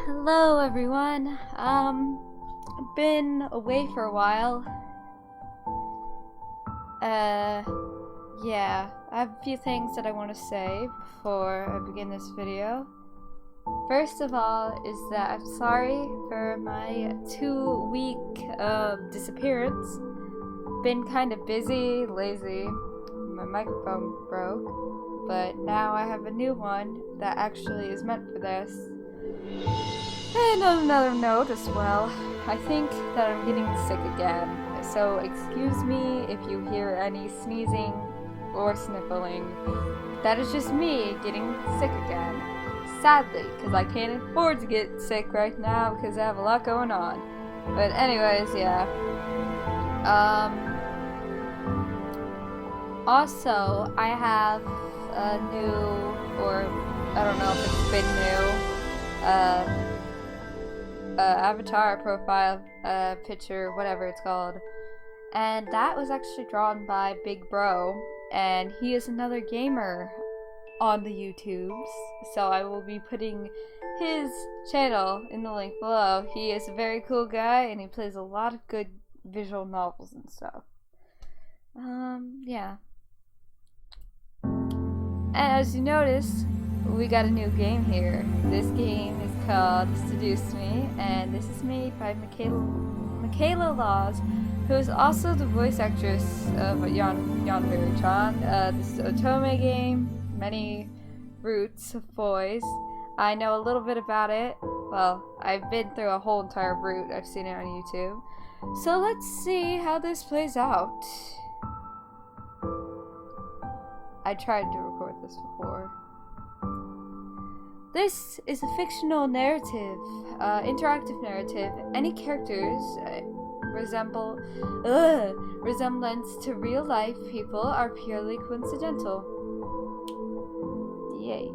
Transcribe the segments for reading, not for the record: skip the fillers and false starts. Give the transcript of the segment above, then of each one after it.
Hello everyone. I've been away for a while. Yeah, I have a few things that I want to say before I begin this video. First of all is that I'm sorry for my 2-week disappearance. Been kind of busy, lazy. My microphone broke, but now I have a new one that actually is meant for this. And on another note as well, I think that I'm getting sick again, so excuse me if you hear any sneezing or sniffling. That is just me getting sick again. Sadly, because I can't afford to get sick right now because I have a lot going on. But anyways, yeah. Also, I have a new, or I don't know if it's been new, avatar profile picture, whatever it's called, and that was actually drawn by Big Bro, and he is another gamer on the YouTubes, so I will be putting his channel in the link below. He is a very cool guy and he plays a lot of good visual novels and stuff. Yeah. And as you notice, we got a new game here. This game is called Seduce Me, and this is made by Michaela Laws, who is also the voice actress of Yonberi-chan. This is Otome game, many roots of voice. I know a little bit about it. Well, I've been through a whole entire route. I've seen it on YouTube. So let's see how this plays out. I tried to record this before. This is a fictional narrative, interactive narrative. Any characters resemblance to real life people are purely coincidental. Yay.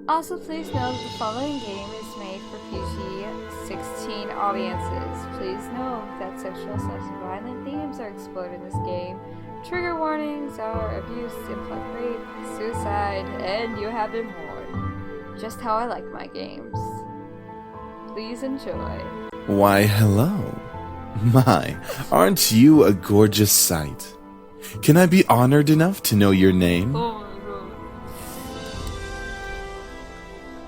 Also, please note that the following game is made for PG-16 audiences. Please note that sexual/violent themes are explored in this game. Trigger warnings are abuse, implied rape, suicide, and you have been warned. Just how I like my games. Please enjoy. Why, hello. My, aren't you a gorgeous sight? Can I be honored enough to know your name? Oh my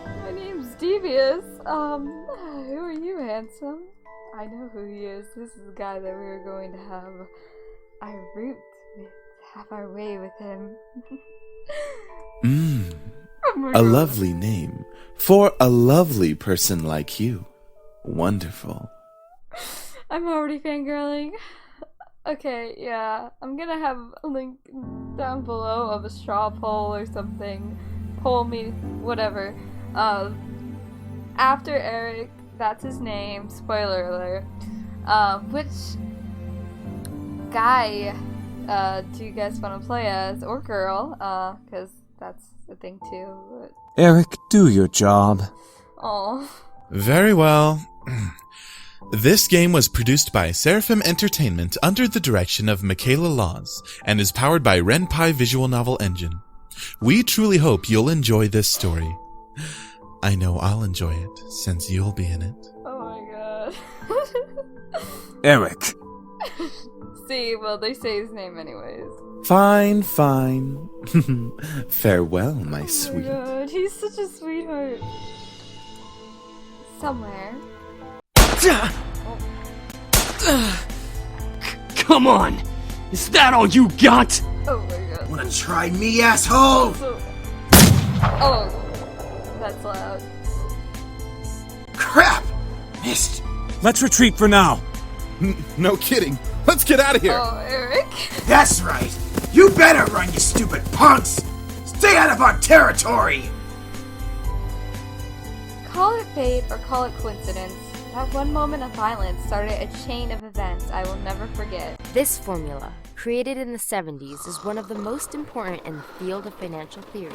god. My name's Devious. Who are you, handsome? I know who he is. This is the guy that we are going to have our root with, have our way with him. A lovely name for a lovely person like you. Wonderful. I'm already fangirling. Okay, yeah. I'm gonna have a link down below of a straw poll or something. Poll me, whatever. After Erik, that's his name, spoiler alert. Which guy do you guys want to play as, or girl? Because that's the thing too. But... Erik, do your job. Oh. Very well. This game was produced by Seraphim Entertainment under the direction of Michaela Laws and is powered by Ren'Py Visual Novel Engine. We truly hope you'll enjoy this story. I know I'll enjoy it since you'll be in it. Oh my god. Erik. See, well, they say his name anyways. Fine, fine. Farewell, my Oh sweet. my god, he's such a sweetheart. Somewhere. Come on! Is that all you got? Oh my god. Wanna try me, asshole? Oh, that's loud. Crap! Missed. Let's retreat for now. No kidding. Let's get out of here. Oh, Erik. That's right. You better run, you stupid punks! Stay out of our territory! Call it fate or call it coincidence. That one moment of violence started a chain of events I will never forget. This formula, created in the 70s, is one of the most important in the field of financial theory.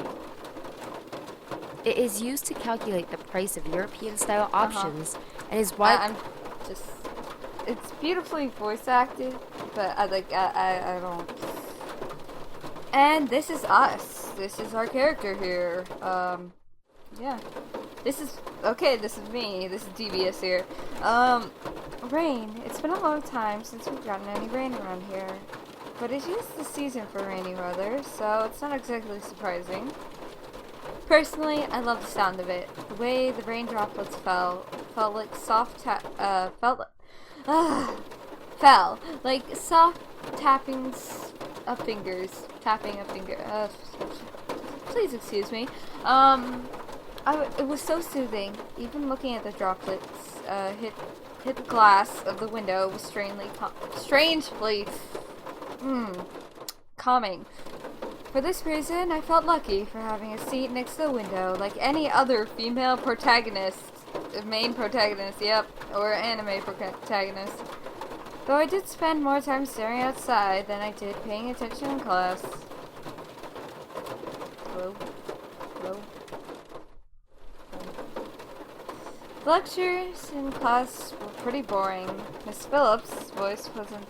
It is used to calculate the price of European-style options and is why... It's beautifully voice acted, but I don't... And this is us. This is our character here. Yeah. This is me. This is devious here. Rain. It's been a long time since we've gotten any rain around here. But it is the season for rainy weather, so it's not exactly surprising. Personally, I love the sound of it. The way the rain droplets felt like fell like soft tappings of fingers. Please excuse me. It was so soothing. Even looking at the droplets hit the glass of the window was strangely calming. For this reason, I felt lucky for having a seat next to the window, like any other female protagonist, main protagonist, yep, or anime protagonist. Though I did spend more time staring outside than I did paying attention in class. Hello? The lectures in class were pretty boring. Miss Phillips' voice wasn't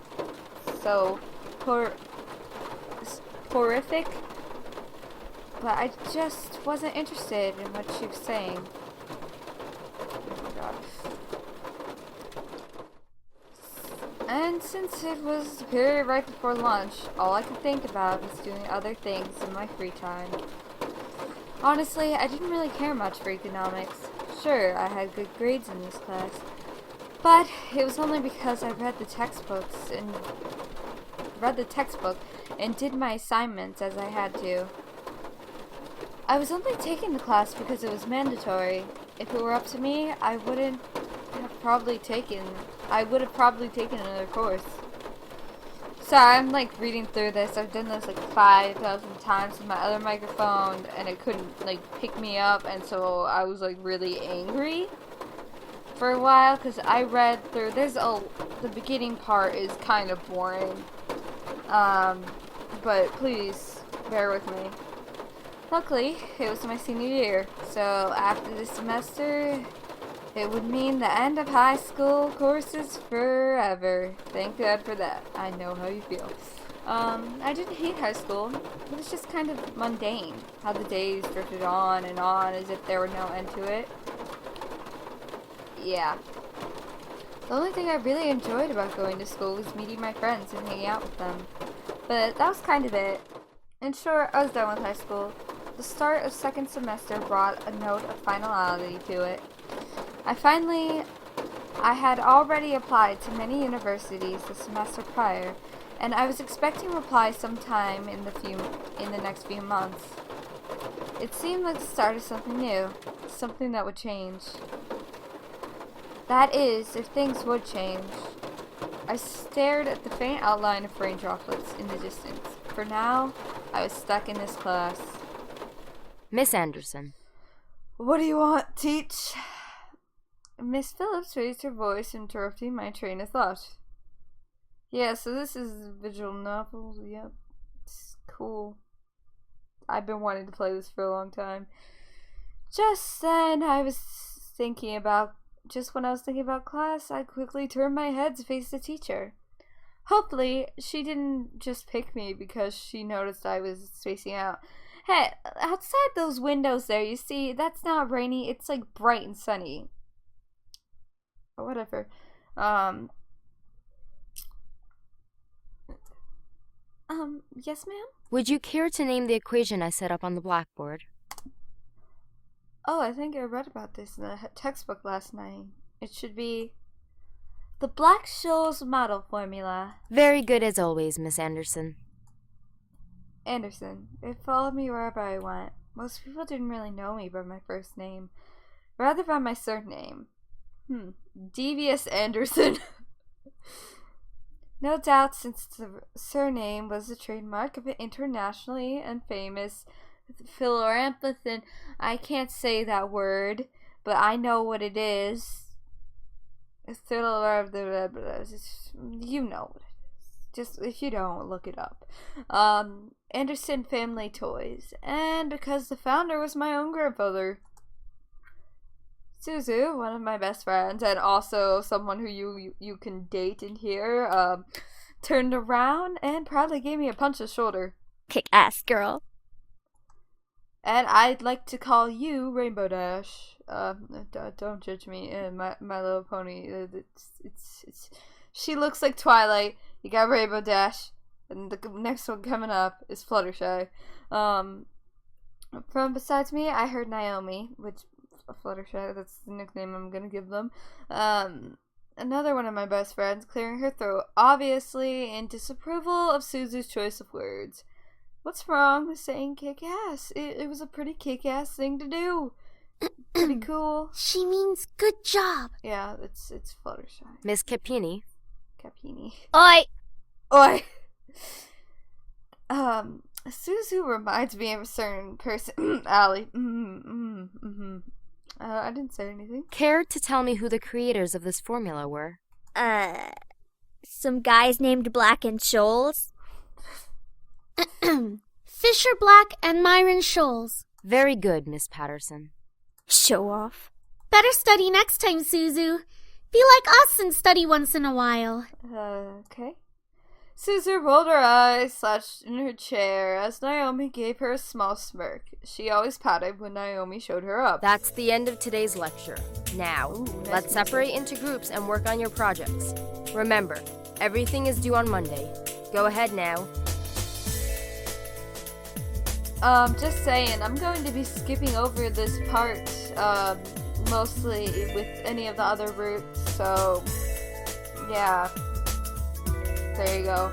so horrific, but I just wasn't interested in what she was saying. Oh my god. And since it was the period right before lunch, all I could think about was doing other things in my free time. Honestly, I didn't really care much for economics. Sure, I had good grades in this class, but it was only because I read the textbook and did my assignments as I had to. I was only taking the class because it was mandatory. If it were up to me, I would have probably taken another course. Sorry, I'm like reading through this. I've done this like 5,000 times with my other microphone and it couldn't like pick me up, and so I was like really angry for a while because I read through the beginning part is kind of boring. But please bear with me. Luckily, it was my senior year, so after this semester, it would mean the end of high school courses forever. Thank God for that. I know how you feel. I didn't hate high school. It was just kind of mundane. How the days drifted on and on as if there were no end to it. Yeah. The only thing I really enjoyed about going to school was meeting my friends and hanging out with them. But that was kind of it. In short, I was done with high school. The start of second semester brought a note of finality to it. I had already applied to many universities the semester prior, and I was expecting replies sometime in the next few months. It seemed like the start of something new, something that would change. That is, if things would change. I stared at the faint outline of rain droplets in the distance. For now, I was stuck in this class. Miss Anderson. What do you want, teach? Miss Phillips raised her voice, interrupting my train of thought. Yeah, so this is a visual novel. Yep. It's cool. I've been wanting to play this for a long time. Just when I was thinking about class, I quickly turned my head to face the teacher. Hopefully, she didn't just pick me because she noticed I was spacing out. Hey, outside those windows there, you see, that's not rainy, it's like bright and sunny. Or whatever. Yes, ma'am? Would you care to name the equation I set up on the blackboard? Oh, I think I read about this in the textbook last night. It should be the Black-Scholes model formula. Very good as always, Miss Anderson. Anderson. It followed me wherever I went. Most people didn't really know me by my first name, rather by my surname. Devious Anderson. No doubt, since the surname was the trademark of an internationally and famous philanthropist. I can't say that word, but I know what it is. You know what it is. Just if you don't, look it up. Anderson Family Toys, and because the founder was my own grandfather. Suzu, one of my best friends, and also someone who you can date in here, turned around and proudly gave me a punch in the shoulder. Kick ass, girl. And I'd like to call you Rainbow Dash. Don't judge me, My Little Pony. She looks like Twilight. You got Rainbow Dash, and the next one coming up is Fluttershy. From besides me, I heard Naomi, which Fluttershy. That's the nickname I'm gonna give them. Another one of my best friends, clearing her throat, obviously in disapproval of Suzu's choice of words. What's wrong with saying kick-ass? It was a pretty kick-ass thing to do. Pretty cool. She means good job. Yeah, it's Fluttershy. Miss Capini. Capini. Oi! Oi! Suzu reminds me of a certain person. Allie. I didn't say anything. Care to tell me who the creators of this formula were? Some guys named Black and Shoals. Fisher Black and Myron Shoals. Very good, Miss Patterson. Show off. Better study next time, Suzu. Be like us and study once in a while. Okay. Suzu rolled her eyes, slouched in her chair as Naomi gave her a small smirk. She always pouted when Naomi showed her up. That's the end of today's lecture. Now, let's separate into groups and work on your projects. Remember, everything is due on Monday. Go ahead now. Just saying, I'm going to be skipping over this part, mostly with any of the other routes, so, yeah. There you go.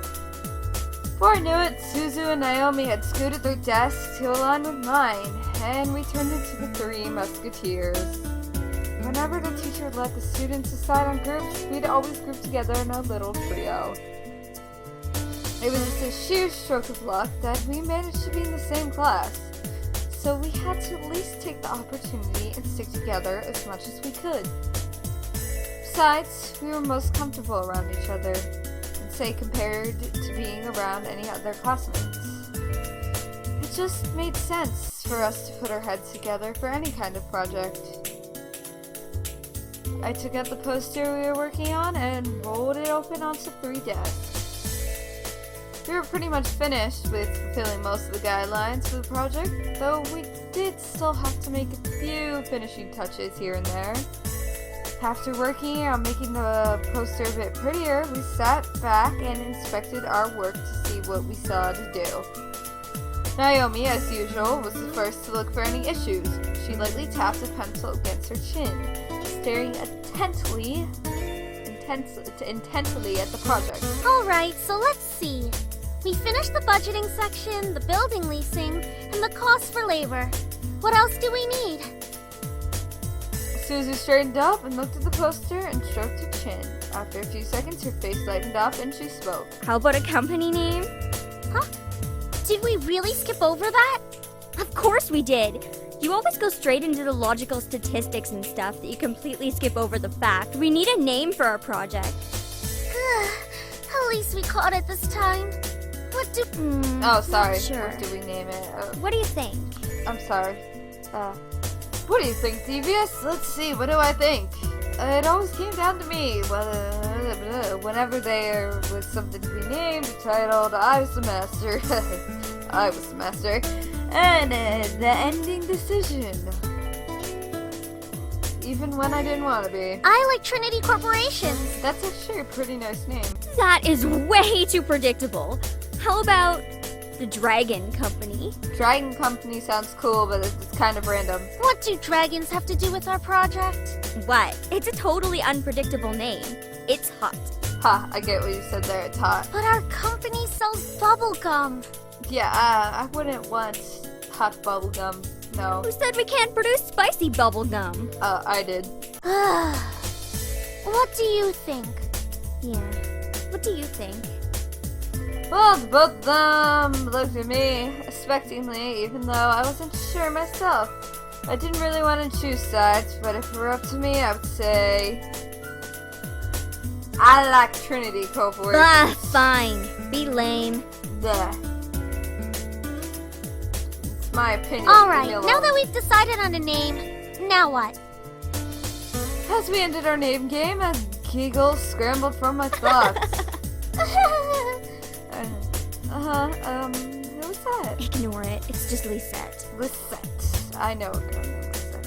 Before I knew it, Suzu and Naomi had scooted their desks to align with mine, and we turned into the Three Musketeers. Whenever the teacher let the students decide on groups, we'd always group together in a little trio. It was just a sheer stroke of luck that we managed to be in the same class, so we had to at least take the opportunity and stick together as much as we could. Besides, we were most comfortable around each other, and say compared to being around any other classmates. It just made sense for us to put our heads together for any kind of project. I took out the poster we were working on and rolled it open onto 3 desks. We were pretty much finished with fulfilling most of the guidelines for the project, though we did still have to make a few finishing touches here and there. After working on making the poster a bit prettier, we sat back and inspected our work to see what we saw to do. Naomi, as usual, was the first to look for any issues. She lightly tapped a pencil against her chin, staring intently at the project. Alright, so let's see. We finished the budgeting section, the building leasing, and the cost for labor. What else do we need? Suzu straightened up and looked at the poster and stroked her chin. After a few seconds, her face lightened up and she spoke. How about a company name? Huh? Did we really skip over that? Of course we did. You always go straight into the logical statistics and stuff that you completely skip over the fact. We need a name for our project. At least we caught it this time. What do... Oh, sorry. Sure. What do we name it? What do you think? I'm sorry. What do you think, Devious? Let's see, what do I think? It always came down to me. Whenever there was something to be named or titled, I was the master. I was the master. And the ending decision. Even when I didn't want to be. I like Trinity Corporations. That's actually a pretty nice name. That is way too predictable. How about the Dragon Company? Dragon Company sounds cool, but it's kind of random. What do dragons have to do with our project? What? It's a totally unpredictable name. It's hot. Ha, I get what you said there, it's hot. But our company sells bubblegum. Yeah, I wouldn't want hot bubblegum, no. Who said we can't produce spicy bubblegum? I did. What do you think? Yeah. What do you think? Well, both of them looked at me expectingly, even though I wasn't sure myself. I didn't really want to choose sides, but if it were up to me, I would say I like Trinity Corporation. Fine. Be lame. Bleh. It's my opinion. Alright, now that we've decided on a name, now what? As we ended our name game, a giggle scrambled from my thoughts. Who was that? Ignore it. It's just Lisette. Lisette. I know it can be Lisette.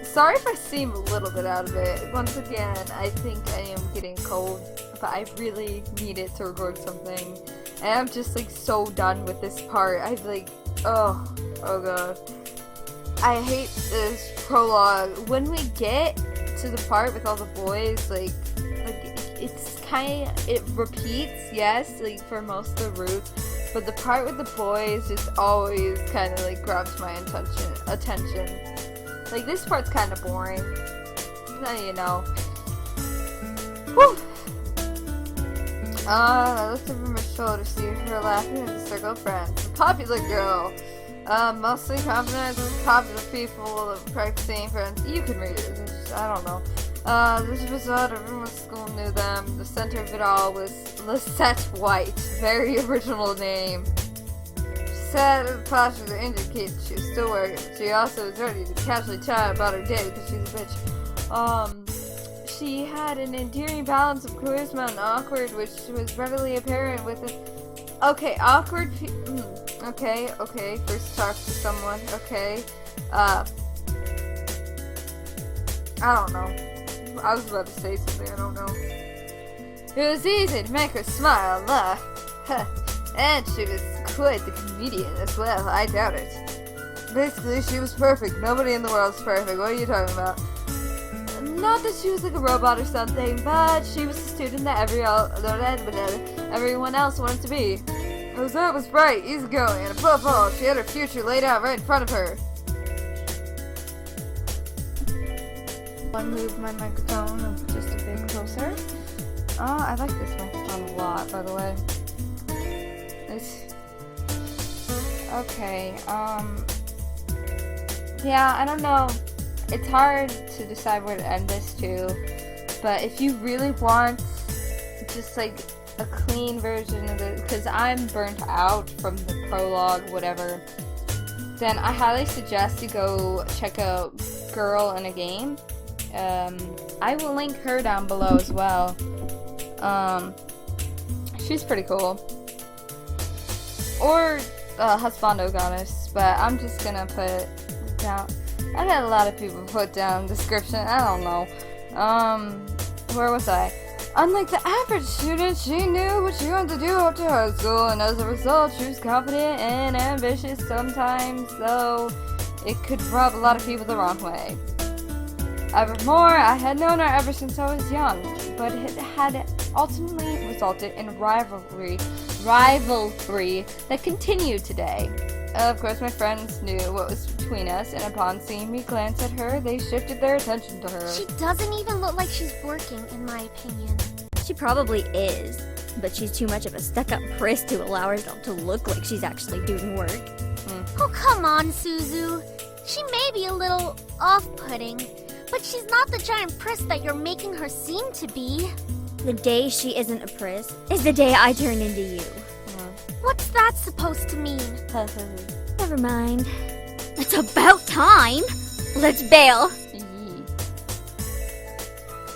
Sorry if I seem a little bit out of it. Once again, I think I am getting cold, but I really needed to record something. And I'm just like so done with this part. I'm like, oh god. I hate this prologue. When we get to the part with all the boys, like it's kind of, it repeats, yes, like for most of the route, but the part with the boys just always kind of like grabs my attention. Like this part's kind of boring, you know. Whew. I looked over my shoulder to see her laughing at the circle of friends. A popular girl. Mostly confident, popular people, practicing friends. You can read it. I don't know. This result, everyone at school knew them. The center of it all was Lisette White. Very original name. She said the posture to indicate she was still working. She also was ready to casually chat about her day because she's a bitch. She had an endearing balance of charisma and awkward, which was readily apparent with it. Okay, awkward. Okay. First talk to someone. Okay. I don't know. I was about to say something. I don't know. It was easy to make her smile and laugh. And she was quite the comedian as well. I doubt it. Basically, she was perfect. Nobody in the world's perfect. What are you talking about? Not that she was like a robot or something, but she was a student that everyone else wanted to be. Rosette was bright, easygoing, and above all, she had her future laid out right in front of her. I moved my microphone just a bit closer. I like this microphone a lot, by the way. Okay, yeah, I don't know. It's hard to decide where to end this too, but if you really want just like a clean version of it, because I'm burnt out from the prologue, whatever, then I highly suggest you go check out Girl in a Game. I will link her down below as well. She's pretty cool. Or Husbando Goddess, but I'm just gonna put down. I had a lot of people put down description. I don't know. Where was I? Unlike the average student, she knew what she wanted to do after high school, and as a result, she was confident and ambitious sometimes, though it could rub a lot of people the wrong way. Evermore, I had known her ever since I was young, but it had ultimately resulted in rivalry that continued today. Of course, my friends knew what was between us, and upon seeing me glance at her, they shifted their attention to her. She doesn't even look like she's working, in my opinion. She probably is, but she's too much of a stuck-up priss to allow herself to look like she's actually doing work. Oh, come on, Suzu. She may be a little off-putting, but she's not the giant priss that you're making her seem to be. The day she isn't a priss is the day I turn into you. What's that supposed to mean? Never mind. It's about time! Let's bail!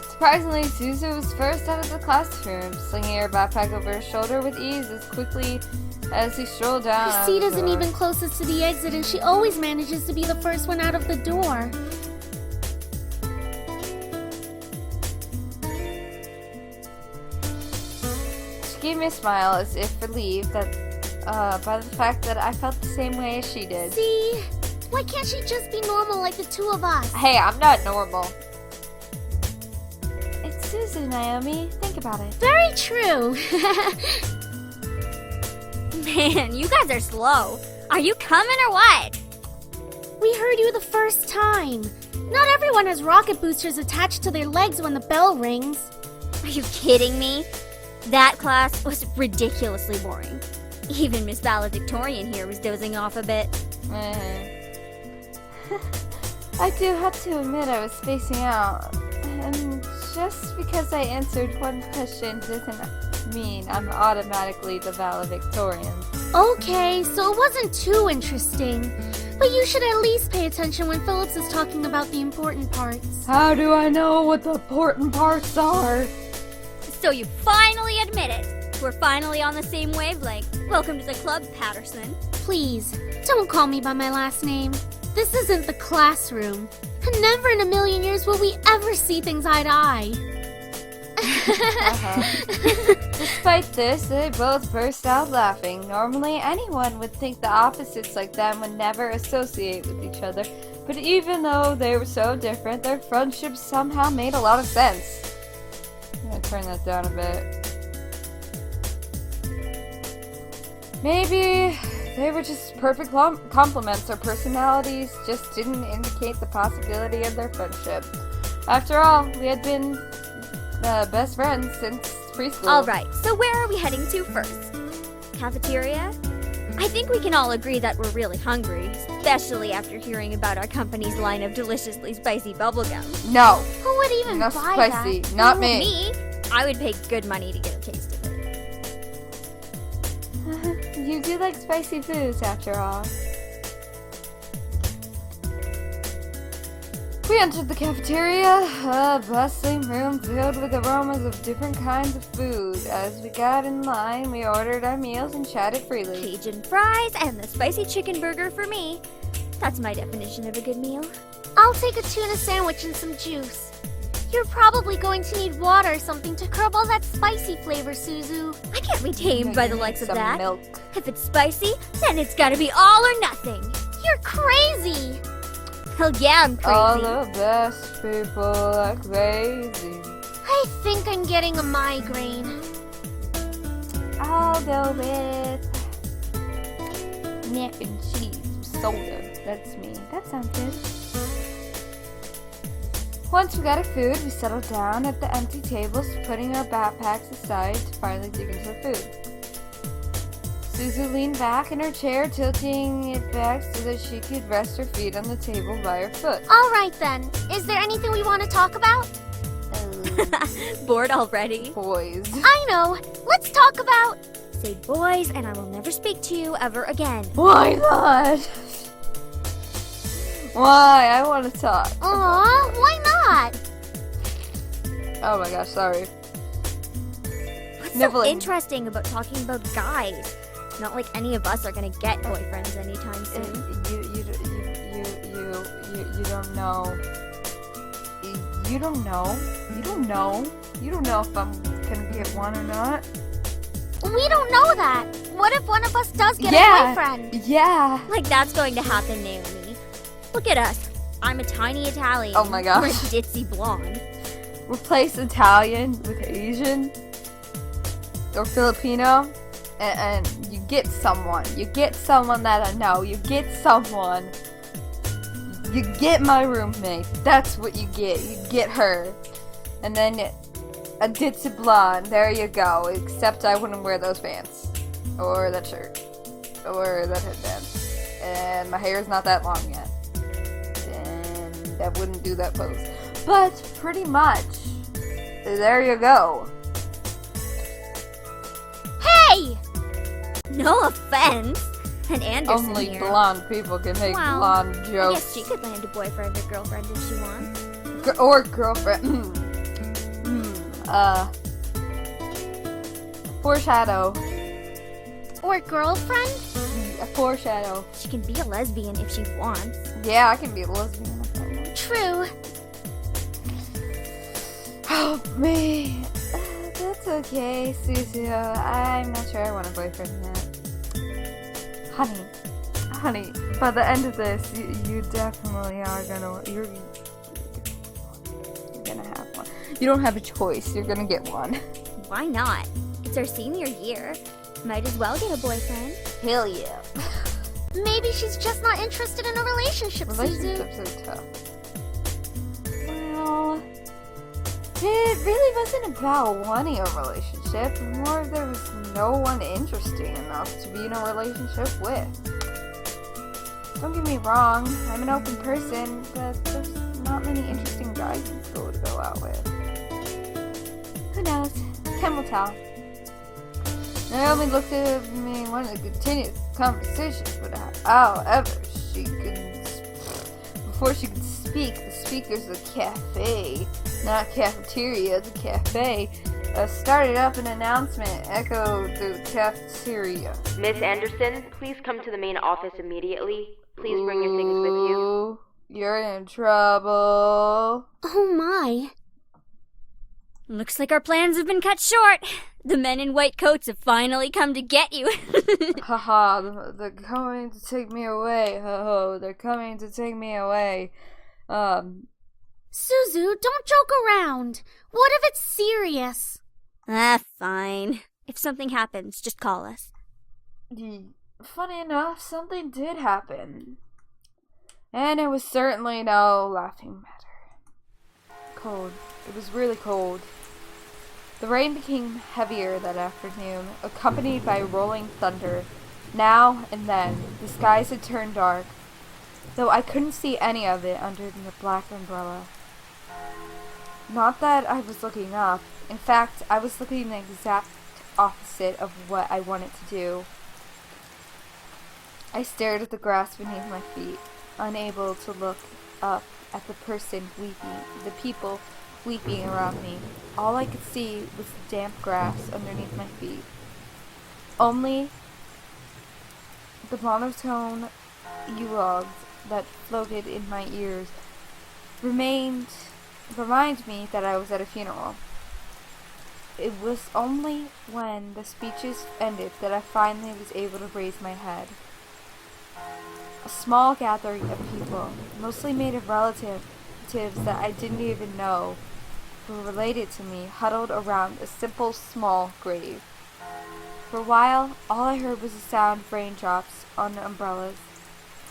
Surprisingly, Suzu was first out of the classroom, slinging her backpack over her shoulder with ease as quickly as he strolled down. Her seat isn't even closest to the exit, and she always manages to be the first one out of the door. She gave me a smile as if relieved that by the fact that I felt the same way as she did. See? Why can't she just be normal like the two of us? Hey, I'm not normal. It's Suzu, Naomi. Think about it. Very true. Man, you guys are slow. Are you coming or what? We heard you the first time. Not everyone has rocket boosters attached to their legs when the bell rings. Are you kidding me? That class was ridiculously boring. Even Miss Valedictorian here was dozing off a bit. I do have to admit I was spacing out. And just because I answered one question doesn't mean I'm automatically the valedictorian. Okay, so it wasn't too interesting. But you should at least pay attention when Phillips is talking about the important parts. How do I know what the important parts are? So you finally admit it. We're finally on the same wavelength. Welcome to the club, Patterson. Please, Don't call me by my last name. This isn't the classroom. And never in a million years will we ever see things eye to eye. Despite this, they both burst out laughing. Normally, anyone would think the opposites like them would never associate with each other, but even though they were so different, their friendship somehow made a lot of sense. I'm gonna turn that down a bit. Maybe they were just perfect complements. Their personalities just didn't indicate the possibility of their friendship. After all, we had been best friends since preschool. Alright, so where are we heading to first? Cafeteria? I think we can all agree that we're really hungry, especially after hearing about our company's line of deliciously spicy bubblegum. No. Who would even Not buy spicy. that? Not me. Me? I would pay good money to get a taste of it. You do like spicy foods, after all. We entered the cafeteria, a bustling room filled with aromas of different kinds of food. As we got in line, we ordered our meals and chatted freely. Cajun fries and the spicy chicken burger for me. That's my definition of a good meal. I'll take a tuna sandwich and some juice. You're probably going to need water or something to curb all that spicy flavor, Suzu. I can't be tamed by the likes of Some that. milk. If it's spicy, then it's gotta be all or nothing. You're crazy! Hell yeah, I'm crazy. All the best people are crazy. I think I'm getting a migraine. I'll go with mac and cheese soda. That's me. That sounds good. Once we got our food, we settled down at the empty tables, putting our backpacks aside to finally dig into the food. Suzu leaned back in her chair, tilting it back so that she could rest her feet on the table by her foot. Alright then, is there anything we want to talk about? Bored already? Boys. I know! Let's talk about... Say boys, and I will never speak to you ever again. Why not? Why? I want to talk. Aw, why not? Oh my gosh, sorry. What's so Nibbling. interesting about talking about guys? Not like any of us are gonna get boyfriends anytime soon. You don't know. You don't know. You don't know. You don't know if I'm gonna get one or not. We don't know that. What if one of us does get a boyfriend? Yeah. Like that's going to happen, Naomi. Look at us. I'm a tiny Italian. Oh my gosh. We're a ditzy blonde. Replace Italian with Asian or Filipino, and you get someone. You get someone that I know. You get someone. You get my roommate. That's what you get. You get her. And then a ditzy blonde. There you go. Except I wouldn't wear those pants. Or that shirt. Or that headband. And my hair's not that long yet. And I wouldn't do that pose. But pretty much, there you go. Hey! No offense. And Anderson Only here. blonde people can make Well, blonde I jokes. guess she could land a boyfriend or girlfriend if she wants. Or girlfriend. Foreshadow. Or girlfriend? A foreshadow. She can be a lesbian if she wants. Yeah, I can be a lesbian if I want. True. Help me. That's okay, Suzu. I'm not sure I want a boyfriend yet. Honey, by the end of this, you definitely are you're gonna have one. You don't have a choice. You're gonna get one. Why not? It's our senior year. Might as well get a boyfriend. Hell yeah. Maybe she's just not interested in a relationship, Suzu. Relationships are tough. Well, it really wasn't about wanting a relationship. More, there was no one interesting enough to be in a relationship with. Don't get me wrong, I'm an open person, but there's not many interesting guys in school to go out with. Who knows? Time will tell. Naomi looked at me and wanted to continue the conversation, but however, before she could speak, the speakers of the cafe, not cafeteria, the cafe, started up an announcement echoed through the cafeteria. Miss Anderson, please come to the main office immediately. Please bring your things with you. Ooh, you're in trouble. Oh my. Looks like our plans have been cut short. The men in white coats have finally come to get you. Haha, they're coming to take me away. Ho, they're coming to take me away. Suzu, don't joke around. What if it's serious? Fine. If something happens, just call us. Funny enough, something did happen. And it was certainly no laughing matter. Cold. It was really cold. The rain became heavier that afternoon, accompanied by rolling thunder. Now and then, the skies had turned dark, though I couldn't see any of it under the black umbrella. Not that I was looking up. In fact, I was looking the exact opposite of what I wanted to do. I stared at the grass beneath my feet, unable to look up at the person weeping, the people weeping around me. All I could see was the damp grass underneath my feet. Only the monotone eulogues that floated in my ears remind me that I was at a funeral. It was only when the speeches ended that I finally was able to raise my head. A small gathering of people, mostly made of relatives that I didn't even know, who were related to me, huddled around a simple, small grave. For a while, all I heard was the sound of raindrops on the umbrellas.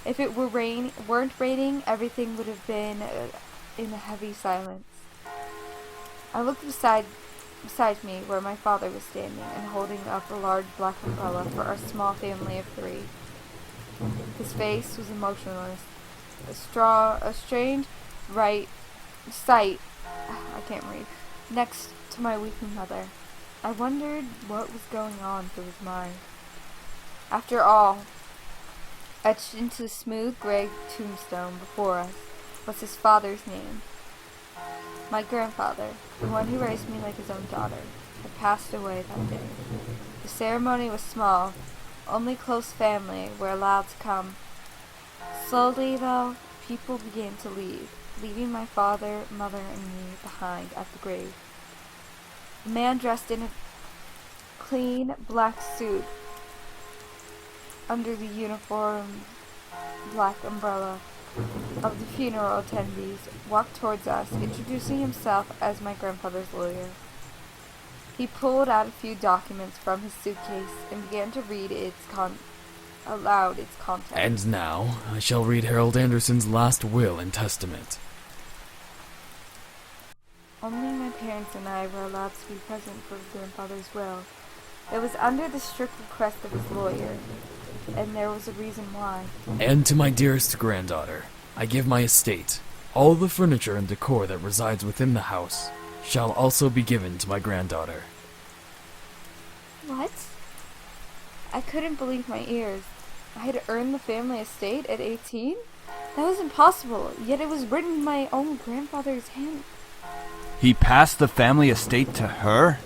If it weren't raining, everything would have been in a heavy silence. I looked beside me where my father was standing and holding up a large black umbrella for our small family of 3. His face was emotionless. A strange sight, I can't read, next to my weeping mother. I wondered what was going on through his mind. After all, etched into the smooth gray tombstone before us was his father's name. My grandfather, the one who raised me like his own daughter, had passed away that day. The ceremony was small. Only close family were allowed to come. Slowly, though, people began to leave, leaving my father, mother, and me behind at the grave. A man dressed in a clean black suit under the uniform black umbrella of the funeral attendees walked towards us, introducing himself as my grandfather's lawyer. He pulled out a few documents from his suitcase and began to read aloud its contents. And now, I shall read Harold Anderson's last will and testament. Only my parents and I were allowed to be present for grandfather's will. It was under the strict request of his lawyer, and there was a reason why. And to my dearest granddaughter, I give my estate. All the furniture and decor that resides within the house shall also be given to my granddaughter. What? I couldn't believe my ears. I had earned the family estate at 18? That was impossible, yet it was written in my own grandfather's hand. He passed the family estate to her?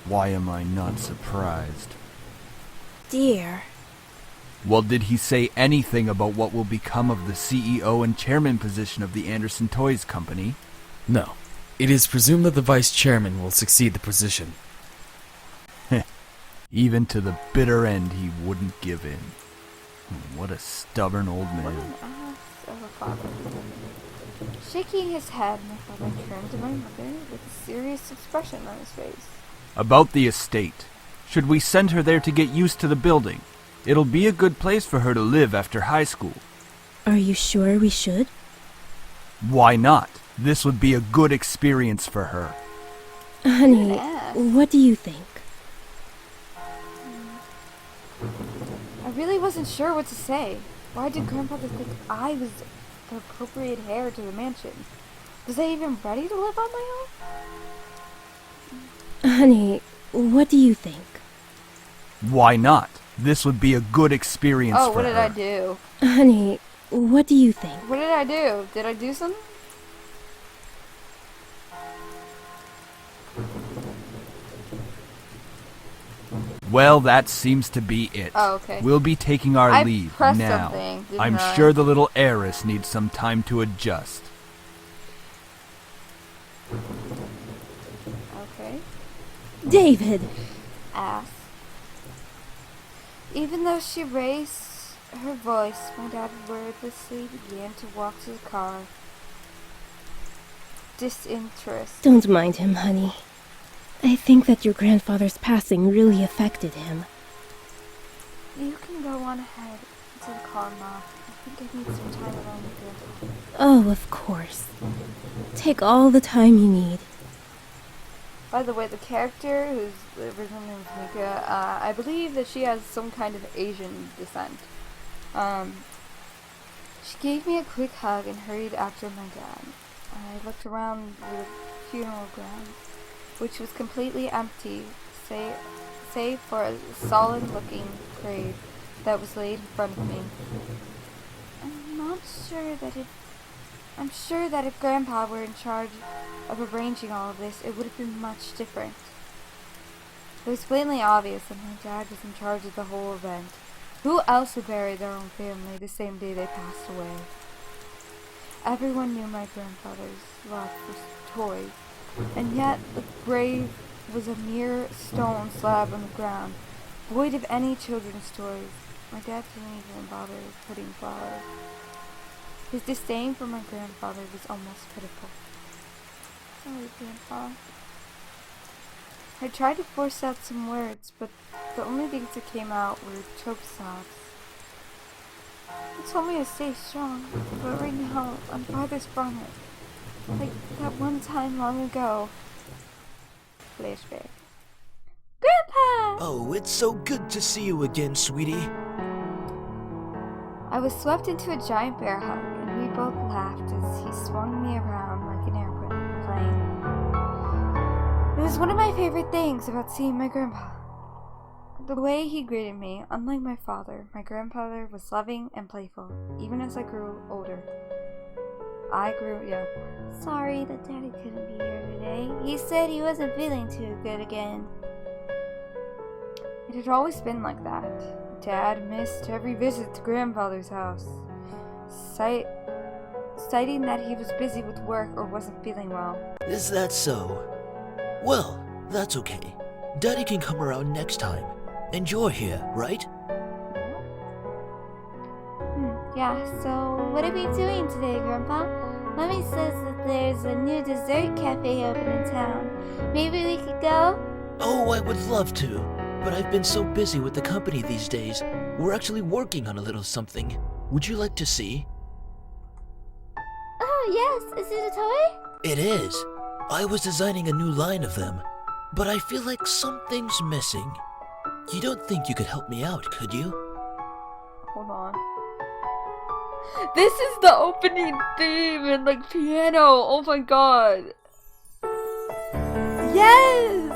Why am I not surprised? Dear. Well, did he say anything about what will become of the CEO and chairman position of the Anderson Toys Company? No. It is presumed that the vice chairman will succeed the position. Even to the bitter end, he wouldn't give in. What a stubborn old man. What an ass of a father. Shaking his head, my father turned to my mother with a serious expression on his face. About the estate. Should we send her there to get used to the building? It'll be a good place for her to live after high school. Are you sure we should? Why not? This would be a good experience for her. Honey, what do you think? I really wasn't sure what to say. Why did grandfather think I was the appropriate heir to the mansion? Was I even ready to live on my own? Honey, what do you think? Why not? This would be a good experience for her. Oh, what did I do? Honey, what do you think? What did I do? Did I do something? Well, that seems to be it. Oh, okay. We'll be taking our I leave pressed now. something, didn't I'm I? sure the little heiress needs some time to adjust. Okay. David! Ass. Even though she raised her voice, my dad wordlessly began to walk to the car. Disinterest. Don't mind him, honey. I think that your grandfather's passing really affected him. You can go on ahead to the car, Mom. I think I need some time alone with you. Oh, of course. Take all the time you need. By the way, the character, whose original name is Mika, I believe that she has some kind of Asian descent. She gave me a quick hug and hurried after my dad. I looked around the funeral grounds, which was completely empty, save for a solid-looking grave that was laid in front of me. I'm sure that if Grandpa were in charge of arranging all of this, it would have been much different. It was plainly obvious that my dad was in charge of the whole event. Who else would bury their own family the same day they passed away? Everyone knew my grandfather's love for toys, and yet the grave was a mere stone slab on the ground, void of any children's toys. My dad didn't even bother putting flowers. His disdain for my grandfather was almost pitiful. Sorry, Grandpa. I tried to force out some words, but the only things that came out were choked sobs. He told me to stay strong, but right now I'm farthest from it. Like that one time long ago. Flashback. Grandpa! Oh, it's so good to see you again, sweetie. I was swept into a giant bear hug, and we both laughed as he swung me around like an airplane. It was one of my favorite things about seeing my grandpa. The way he greeted me, unlike my father, my grandfather was loving and playful, even as I grew older. Sorry that Daddy couldn't be here today. He said he wasn't feeling too good again. It had always been like that. Dad missed every visit to Grandfather's house, citing that he was busy with work or wasn't feeling well. Is that so? Well, that's okay. Daddy can come around next time. And you're here, right? Yeah, so what are we doing today, Grandpa? Mommy says that there's a new dessert cafe open in town. Maybe we could go? Oh, I would love to. But I've been so busy with the company these days. We're actually working on a little something. Would you like to see? Oh, yes. Is it a toy? It is. I was designing a new line of them. But I feel like something's missing. You don't think you could help me out, could you? Hold on. This is the opening theme and like piano. Oh my god. Yes!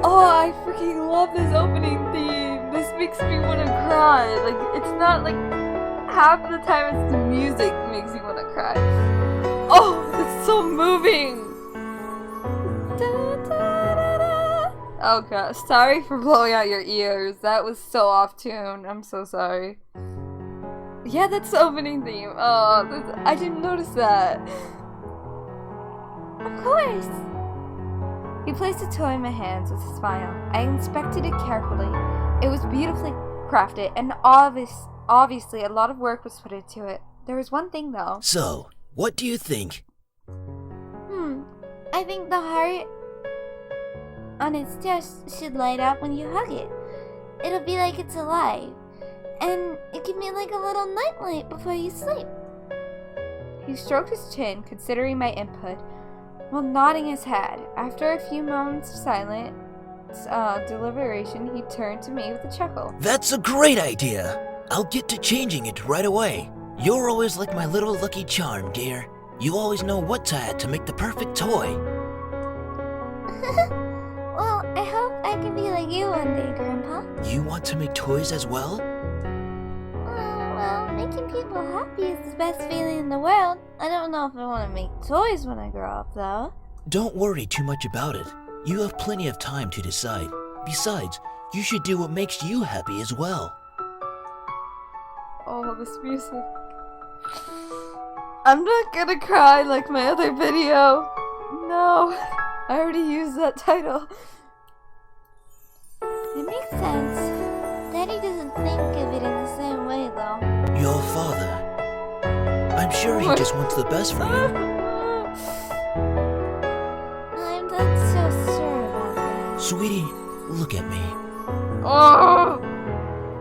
Oh, I freaking love this opening theme. This makes me want to cry. Like, it's not like half the time it's the music that makes me want to cry. Oh, it's so moving. Oh god, sorry for blowing out your ears. That was so off tune. I'm so sorry. Yeah, that's the opening theme. Oh, I didn't notice that. Of course. He placed a toy in my hands with a smile. I inspected it carefully. It was beautifully crafted, and obviously a lot of work was put into it. There was one thing though. So, what do you think? I think the heart on its chest should light up when you hug it. It'll be like it's alive. And it can be like a little nightlight before you sleep. He stroked his chin, considering my input, while nodding his head. After a few moments of silent deliberation, he turned to me with a chuckle. That's a great idea! I'll get to changing it right away. You're always like my little lucky charm, dear. You always know what to add to make the perfect toy. Well, I hope I can be like you one day, Grandpa. You want to make toys as well? Well, making people happy is the best feeling in the world. I don't know if I want to make toys when I grow up, though. Don't worry too much about it. You have plenty of time to decide. Besides, You should do what makes you happy as well. Oh, this music. I'm not gonna cry like my other video. No, I already used that title. It makes sense. Daddy doesn't think of it in the same way, though. Your father. I'm sure he just wants the best for you. I'm not so sure about that. Sweetie, look at me. Oh!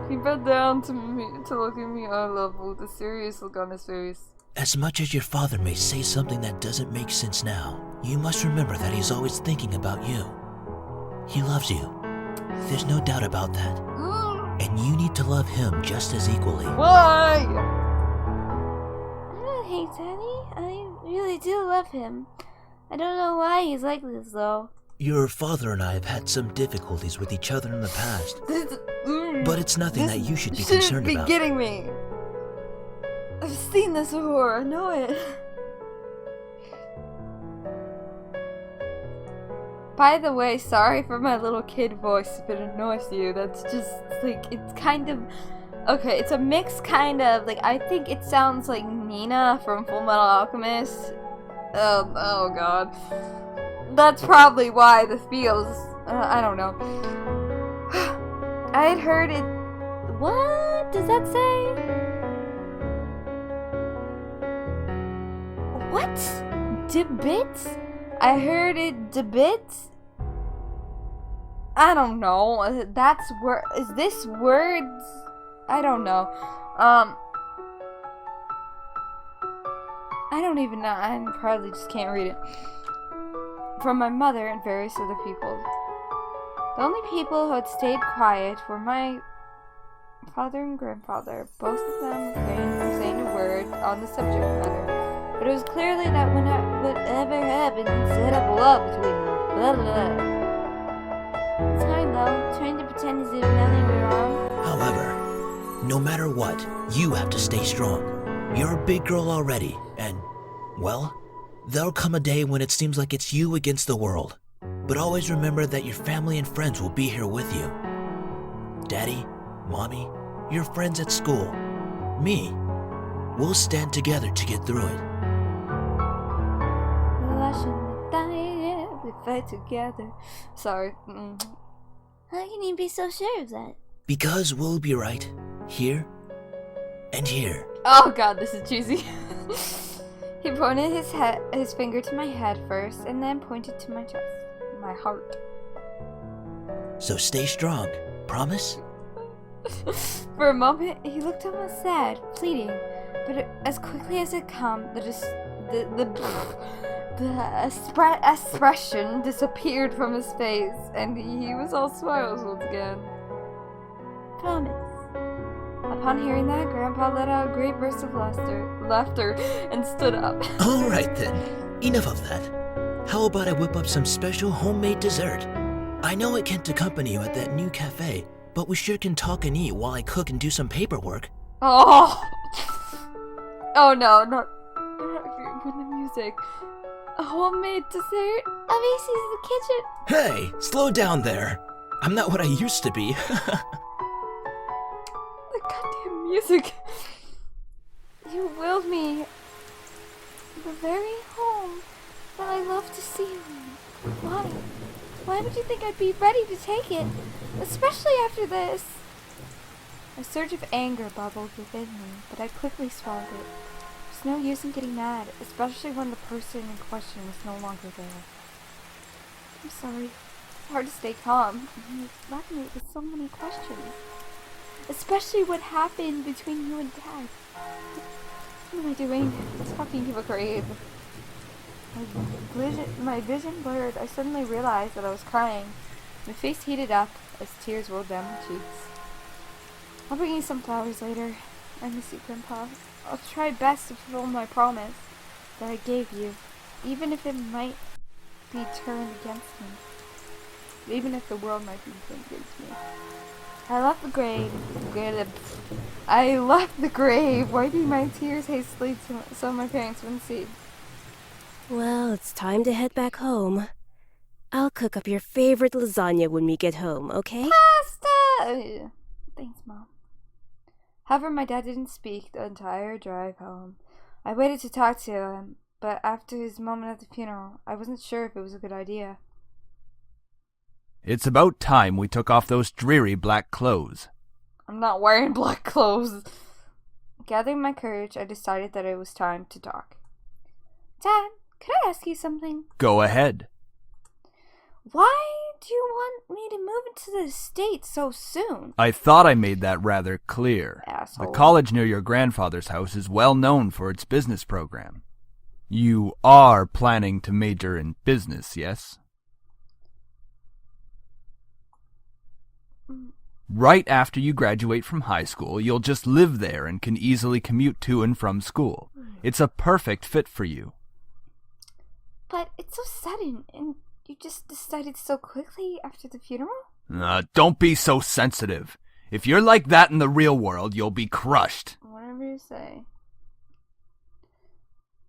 He bent down to me to look at me eye level with a serious look on his face. As much as your father may say something that doesn't make sense now, you must remember that he's always thinking about you. He loves you. There's no doubt about that. And you need to love him just as equally. Why? I don't hate Daddy. I really do love him. I don't know why he's like this, though. Your father and I have had some difficulties with each other in the past. But it's nothing that you should be concerned about. Be kidding me. I've seen this before. I know it. By the way, sorry for my little kid voice if it annoys you. That's just like, it's kind of okay. It's a mix, kind of like, I think it sounds like Nina from Full Metal Alchemist. Oh god. That's probably why this feels. I don't know. I had heard it. What does that say? What? Debits? I heard it debits? I don't know. That's word. Is this words? I don't know. I don't even know. I probably just can't read it. From my mother and various other people. The only people who had stayed quiet were my father and grandfather. Both of them refrained from saying a word on the subject matter. But it was clearly that whatever happened set up a wall between them. Blah, blah, blah. It's hard though, trying to pretend as if nothing went wrong. However, no matter what, you have to stay strong. You're a big girl already, and, well, there'll come a day when it seems like it's you against the world. But always remember that your family and friends will be here with you. Daddy, Mommy, your friends at school, me. We'll stand together to get through it. We fight together. Sorry. How can you be so sure of that? Because we'll be right here and here. Oh god, this is cheesy. He pointed his finger to my head first, and then pointed to my chest, my heart. So stay strong. Promise? For a moment, he looked almost sad, pleading, but as quickly as it came, the expression disappeared from his face, and he was all smiles once again. Promise. Upon hearing that, Grandpa let out a great burst of laughter, and stood up. Alright then, enough of that. How about I whip up some special homemade dessert? I know I can't accompany you at that new cafe, but we sure can talk and eat while I cook and do some paperwork. Oh! Oh no, not with the music. A homemade dessert? Obviously, it's the kitchen. Hey, slow down there. I'm not what I used to be. The goddamn music. You willed me the very home that I love to see you in. Why? Why would you think I'd be ready to take it? Especially after this. A surge of anger bubbled within me, but I quickly swallowed it. There's no use in getting mad, especially when the person in question is no longer there. I'm sorry. It's hard to stay calm. You're laughing at me with so many questions. Especially what happened between you and Dad. What am I doing? Talking to a grave. My vision blurred. I suddenly realized that I was crying. My face heated up as tears rolled down my cheeks. I'll bring you some flowers later. I miss you, Grandpa. I'll try best to fulfill my promise that I gave you, even if it might be turned against me. Even if the world might be turned against me. I left the grave, wiping my tears hastily so my parents wouldn't see. Well, it's time to head back home. I'll cook up your favorite lasagna when we get home, okay? Pasta! Thanks, Mom. However, my dad didn't speak the entire drive home. I waited to talk to him, but after his moment at the funeral, I wasn't sure if it was a good idea. It's about time we took off those dreary black clothes. I'm not wearing black clothes. Gathering my courage, I decided that it was time to talk. Dad, could I ask you something? Go ahead. Why do you want me to move into the States so soon? I thought I made that rather clear. Asshole. The college near your grandfather's house is well known for its business program. You are planning to major in business, yes? Right after you graduate from high school, you'll just live there and can easily commute to and from school. It's a perfect fit for you. But it's so sudden, and you just decided so quickly after the funeral? Don't be so sensitive. If you're like that in the real world, you'll be crushed. Whatever you say.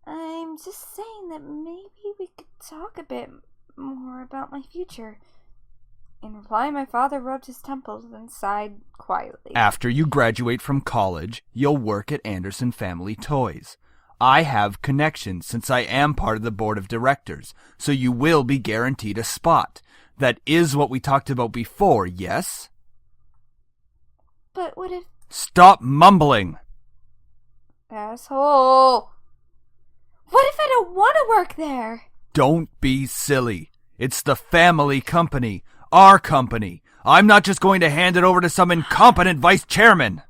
I'm just saying that maybe we could talk a bit more about my future. In reply, my father rubbed his temples and sighed quietly. After you graduate from college, you'll work at Anderson Family Toys. I have connections since I am part of the board of directors, so you will be guaranteed a spot. That is what we talked about before, yes? But what if... Stop mumbling! Asshole! What if I don't want to work there? Don't be silly. It's the family company. Our company. I'm not just going to hand it over to some incompetent vice chairman.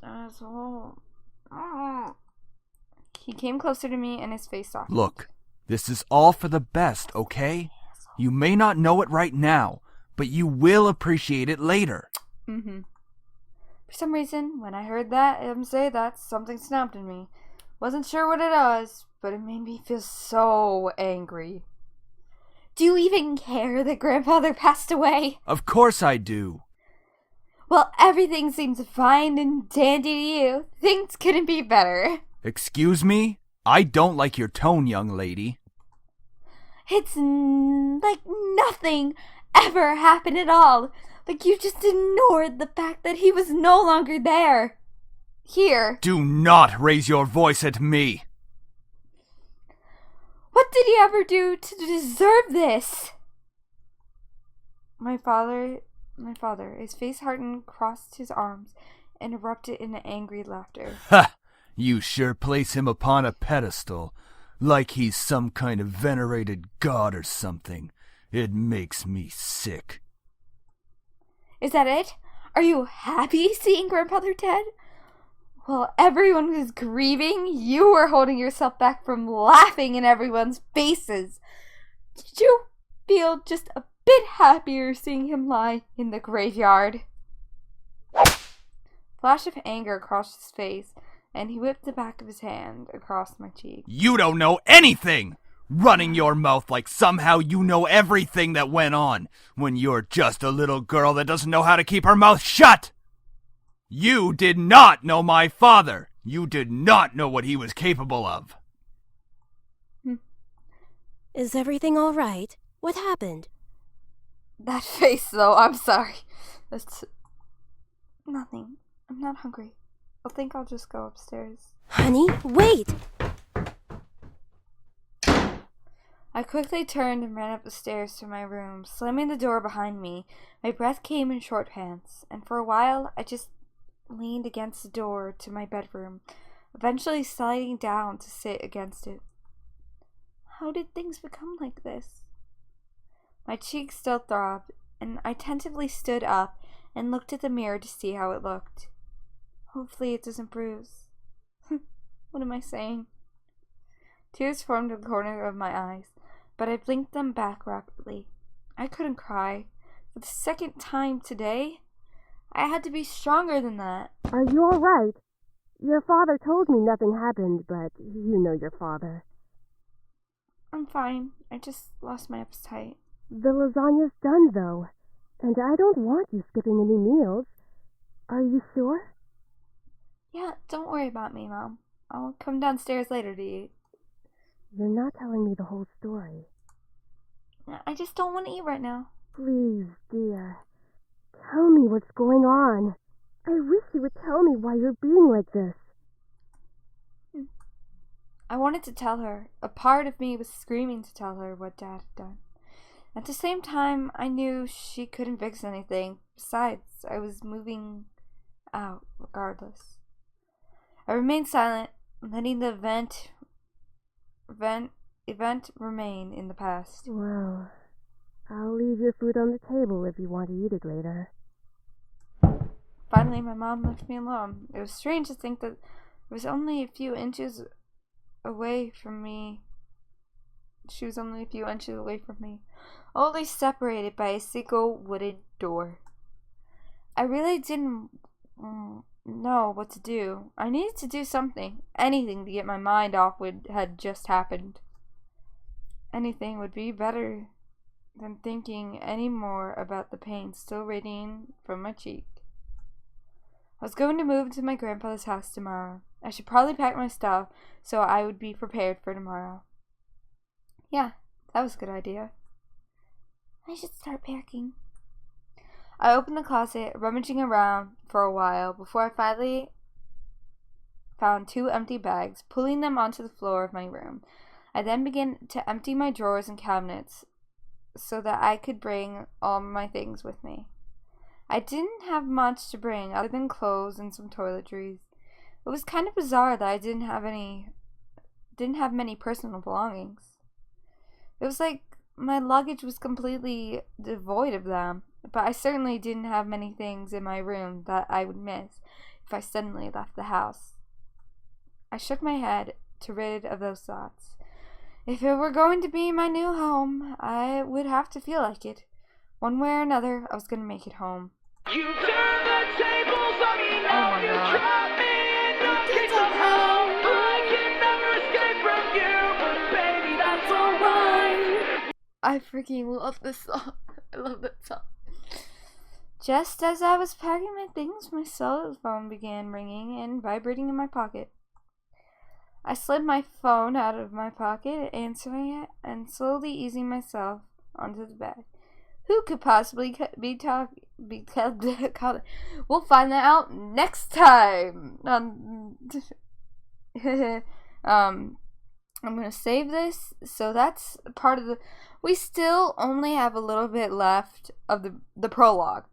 Asshole. He came closer to me and his face softened. Look, this is all for the best, okay? You may not know it right now, but you will appreciate it later. For some reason, when I heard him say that, something snapped in me. Wasn't sure what it was, but it made me feel so angry. Do you even care that Grandfather passed away? Of course I do. Well, everything seems fine and dandy to you. Things couldn't be better. Excuse me? I don't like your tone, young lady. It's like nothing ever happened at all. Like you just ignored the fact that he was no longer there. Here. Do not raise your voice at me. What did he ever do to deserve this? My father, his face hardened, crossed his arms, and erupted in angry laughter. Ha! You sure place him upon a pedestal, like he's some kind of venerated god or something. It makes me sick. Is that it? Are you happy seeing Grandfather dead? While everyone was grieving, you were holding yourself back from laughing in everyone's faces. Did you feel just a bit happier seeing him lie in the graveyard? Flash of anger crossed his face, and he whipped the back of his hand across my cheek. You don't know anything! Running your mouth like somehow you know everything that went on, when you're just a little girl that doesn't know how to keep her mouth shut! You did not know my father! You did not know what he was capable of! Is everything all right? What happened? That face, though, I'm sorry. That's nothing. I'm not hungry. I think I'll just go upstairs. Honey, wait! I quickly turned and ran up the stairs to my room, slamming the door behind me. My breath came in short pants, and for a while I just leaned against the door to my bedroom, eventually sliding down to sit against it. How did things become like this? My cheeks still throbbed, and I tentatively stood up and looked at the mirror to see how it looked. Hopefully it doesn't bruise. What am I saying? Tears formed in the corner of my eyes, but I blinked them back rapidly. I couldn't cry. For the second time today, I had to be stronger than that. Are you all right? Your father told me nothing happened, but you know your father. I'm fine. I just lost my appetite. The lasagna's done, though, and I don't want you skipping any meals. Are you sure? Yeah, don't worry about me, Mom. I'll come downstairs later to eat. You're not telling me the whole story. I just don't want to eat right now. Please, dear. Tell me what's going on. I wish you would tell me why you're being like this. I wanted to tell her. A part of me was screaming to tell her what Dad had done. At the same time, I knew she couldn't fix anything. Besides, I was moving out regardless. I remained silent, letting the event remain in the past. Well, I'll leave your food on the table if you want to eat it later. Finally, my mom left me alone. It was strange to think that it was only a few inches away from me. She was only a few inches away from me, only separated by a single wooden door. I really didn't know what to do. I needed to do something, anything to get my mind off what had just happened. Anything would be better than thinking any more about the pain still radiating from my cheek. I was going to move to my grandfather's house tomorrow. I should probably pack my stuff so I would be prepared for tomorrow. Yeah, that was a good idea. I should start packing. I opened the closet, rummaging around for a while before I finally found 2 empty bags, pulling them onto the floor of my room. I then began to empty my drawers and cabinets so that I could bring all my things with me. I didn't have much to bring other than clothes and some toiletries. It was kind of bizarre that I didn't have many personal belongings. It was like my luggage was completely devoid of them, but I certainly didn't have many things in my room that I would miss if I suddenly left the house. I shook my head to rid of those thoughts. If it were going to be my new home, I would have to feel like it. One way or another, I was going to make it home. You turn the tables on me now, you trap me in the gates of hell. I can never escape from you, but baby, that's alright. I freaking love this song. I love that song. Just as I was packing my things, my cell phone began ringing and vibrating in my pocket. I slid my phone out of my pocket, answering it, and slowly easing myself onto the bed. Who could possibly be called? We'll find that out next time. I'm gonna save this. So that's part of the. We still only have a little bit left of the prologue.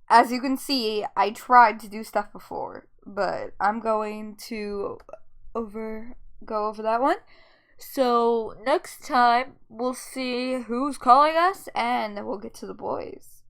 As you can see, I tried to do stuff before, but I'm going to go over that one. So next time we'll see who's calling us and we'll get to the boys.